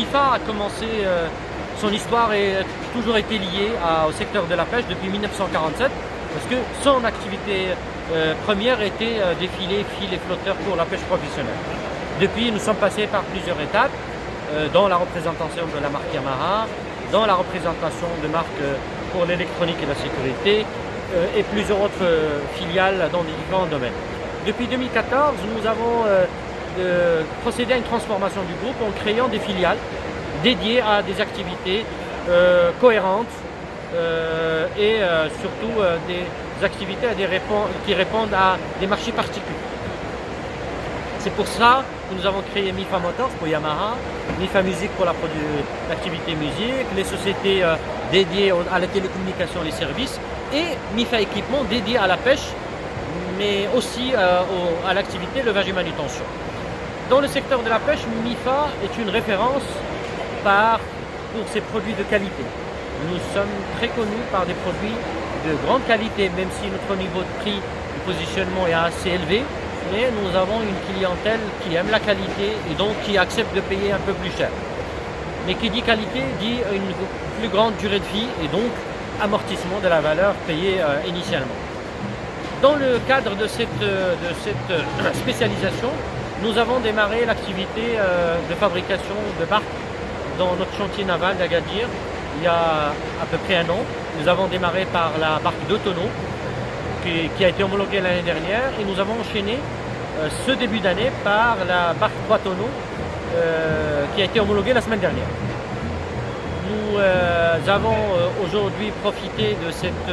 MIFA a commencé, son histoire a toujours été liée au secteur de la pêche depuis 1947, parce que son activité première était défiler fils et flotteurs pour la pêche professionnelle. Depuis, nous sommes passés par plusieurs étapes, dans la représentation de la marque Yamaha, dans la représentation de marques pour l'électronique et la sécurité, et plusieurs autres filiales dans différents domaines. Depuis 2014, nous avons procédé à une transformation du groupe en créant des filiales dédiées à des activités cohérentes et surtout des activités qui répondent à des marchés particuliers. C'est pour ça que nous avons créé MIFA Motors pour Yamaha, MIFA Music pour l'activité musique, les sociétés dédiées à la télécommunication et les services, et MIFA Équipement dédié à la pêche, mais aussi à l'activité levage et manutention. Dans le secteur de la pêche, MIFA est une référence pour ses produits de qualité. Nous sommes très connus par des produits de grande qualité, même si notre niveau de prix de positionnement est assez élevé. Mais nous avons une clientèle qui aime la qualité et donc qui accepte de payer un peu plus cher. Mais qui dit qualité dit une plus grande durée de vie et donc amortissement de la valeur payée initialement. Dans le cadre de cette spécialisation, nous avons démarré l'activité de fabrication de barques dans notre chantier naval d'Agadir il y a à peu près 1 an. Nous avons démarré par la barque 2 tonneaux qui a été homologuée l'année dernière et nous avons enchaîné ce début d'année par la barque 3 tonneaux qui a été homologuée la semaine dernière. Nous avons aujourd'hui profité de cette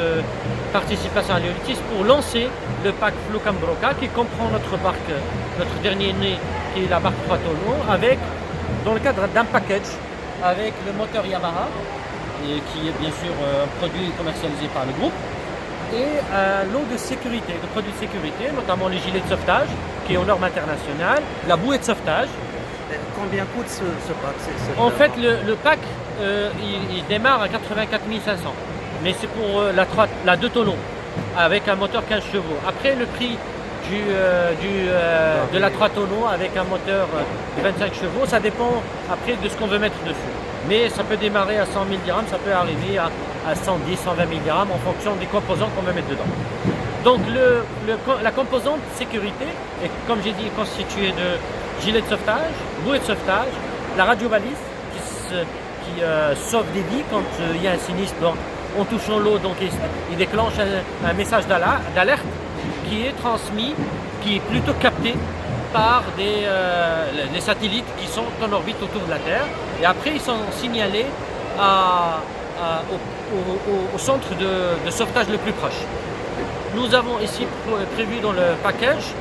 participation à l'Eolitis pour lancer le pack Flukam Broca qui comprend notre barque, notre dernier né qui est la barque 3 tonneaux dans le cadre d'un package avec le moteur Yamaha qui est bien sûr un produit commercialisé par le groupe, et un lot de sécurité, de produits de sécurité, notamment les gilets de sauvetage, qui est aux normes internationales, la bouée de sauvetage. Combien coûte ce pack? En fait, le pack, il démarre à 84 500, mais c'est pour la 2 tonneaux, avec un moteur 15 chevaux. Après, le prix de la 3 tonneaux avec un moteur de 25 chevaux, ça dépend après de ce qu'on veut mettre dessus. Mais ça peut démarrer à 100 000 dirhams, ça peut arriver à 110, 120 000 dirhams en fonction des composants qu'on veut mettre dedans. Donc la composante sécurité est, comme j'ai dit, constituée de gilets de sauvetage, bouée de sauvetage, la radio-balise qui sauve des vies quand il y a un sinistre en touchant l'eau, donc il déclenche un message d'alerte qui est transmis, qui est plutôt capté par les satellites qui sont en orbite autour de la Terre, et après ils sont signalés au centre de sauvetage le plus proche. Nous avons ici prévu dans le package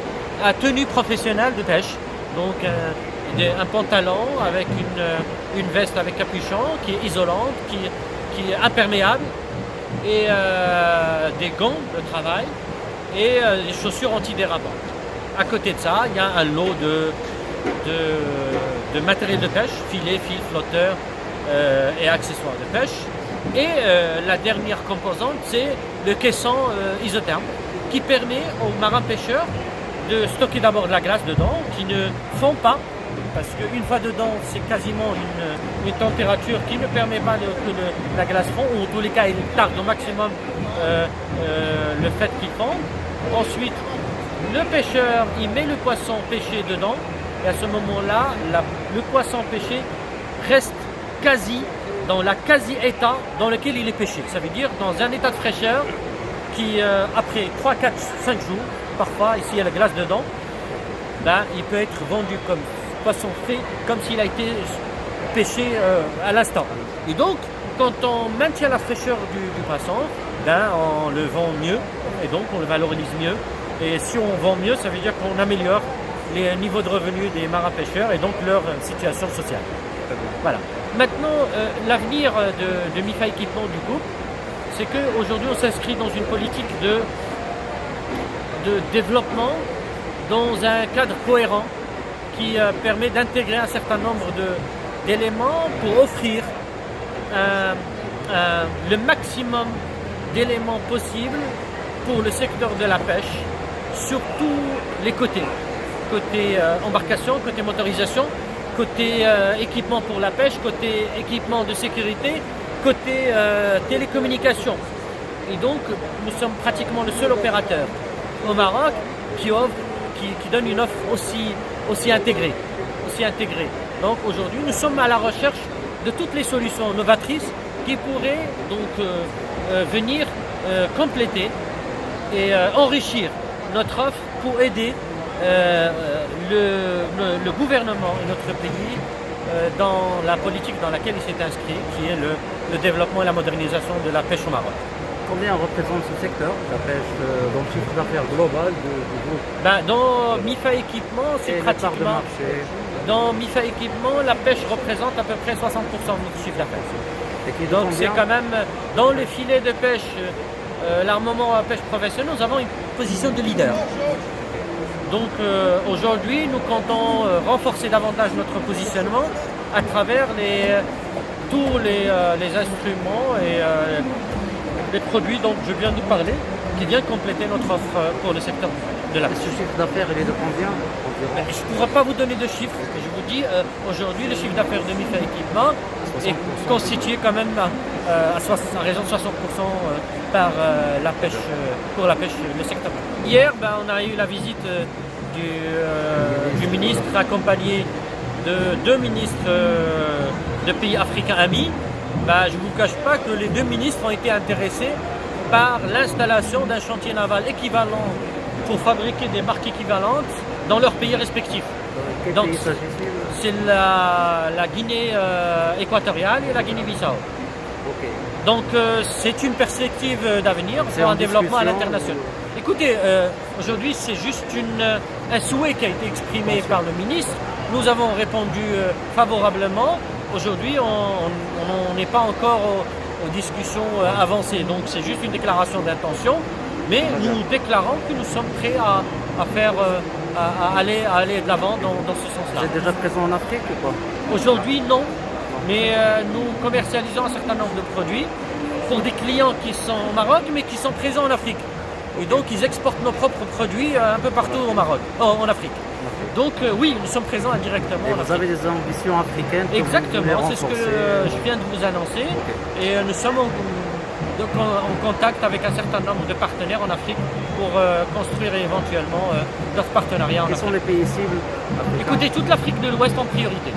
une tenue professionnelle de pêche, donc un pantalon avec une veste avec capuchon qui est isolante, qui est imperméable, et des gants de travail et des chaussures antidérapantes. À côté de ça, il y a un lot de matériel de pêche, filets, fils, flotteurs et accessoires de pêche. Et la dernière composante, c'est le caisson isotherme qui permet aux marins pêcheurs de stocker d'abord de la glace dedans, qui ne fond pas, parce qu'une fois dedans, c'est quasiment une température qui ne permet pas que la glace fond, ou en tous les cas, il tarde au maximum le fait qu'il fonde. Ensuite, le pêcheur, il met le poisson pêché dedans, et à ce moment-là, le poisson pêché reste dans la quasi-état dans lequel il est pêché. Ça veut dire dans un état de fraîcheur qui, après 3, 4, 5 jours, parfois, ici il y a la glace dedans, il peut être vendu comme poisson frais, comme s'il a été pêché à l'instant. Et donc, quand on maintient la fraîcheur du poisson, on le vend mieux, et donc on le valorise mieux. Et si on vend mieux, ça veut dire qu'on améliore les niveaux de revenus des marins pêcheurs et donc leur situation sociale. Voilà. Maintenant, l'avenir de MIFA Équipement du groupe, c'est qu'aujourd'hui on s'inscrit dans une politique de développement dans un cadre cohérent qui permet d'intégrer un certain nombre d'éléments pour offrir le maximum d'éléments possibles pour le secteur de la pêche sur tous les côtés. Côté embarcation, côté motorisation, côté équipement pour la pêche, côté équipement de sécurité, côté télécommunications. Et donc, nous sommes pratiquement le seul opérateur au Maroc qui donne une offre aussi intégrée. Donc aujourd'hui, nous sommes à la recherche de toutes les solutions novatrices qui pourraient donc venir compléter et enrichir notre offre pour aider le gouvernement et notre pays dans la politique dans laquelle il s'est inscrit, qui est le développement et la modernisation de la pêche au Maroc. Combien représente ce secteur, la pêche, dans le chiffre d'affaires global du groupe? Dans MIFA Équipement, c'est Et la part de pratiquement... marché. Dans MIFA Équipement, la pêche représente à peu près 60% de notre chiffre d'affaires. Et qui est de Donc c'est combien? quand même, dans le filet de pêche, l'armement à pêche professionnelle, nous avons une position de leader. Donc aujourd'hui, nous comptons renforcer davantage notre positionnement à travers tous les instruments et les produits dont je viens de parler, qui viennent compléter notre offre pour le secteur de la Et pêche. ce chiffre d'affaires, il est de combien environ? Je ne pourrais pas vous donner de chiffres. Je vous dis, aujourd'hui, le chiffre d'affaires de MIFA Équipement est constitué quand même à raison de 60% par la pêche, pour la pêche, le secteur. Hier, on a eu la visite du ministre accompagné de 2 ministres de pays africains amis. Je ne vous cache pas que les 2 ministres ont été intéressés par l'installation d'un chantier naval équivalent pour fabriquer des marques équivalentes dans leurs pays respectifs. Quel Donc, pays s'agit-il? c'est la Guinée équatoriale et la Guinée-Bissau. Ok. Donc c'est une perspective d'avenir C'est pour en un développement à discussion l'international. Écoutez, aujourd'hui c'est juste un souhait qui a été exprimé par le ministre. Nous avons répondu favorablement. Aujourd'hui on n'est pas encore aux discussions avancées. Donc c'est juste une déclaration d'intention. Mais nous déclarons que nous sommes prêts à aller de l'avant dans ce sens-là. Vous êtes déjà présent en Afrique ou pas? Aujourd'hui, non, mais nous commercialisons un certain nombre de produits pour des clients qui sont au Maroc, mais qui sont présents en Afrique. Et donc, ils exportent nos propres produits un peu partout au Maroc, en Afrique. Donc, oui, nous sommes présents indirectement Et en vous Afrique. avez des ambitions africaines que vous voulez Exactement, c'est ce que renforcer. je viens de vous annoncer. Ok. Et nous sommes en contact avec un certain nombre de partenaires en Afrique pour construire éventuellement d'autres partenariats en Quels Afrique. sont les pays cibles africains? Écoutez, toute l'Afrique de l'Ouest en priorité.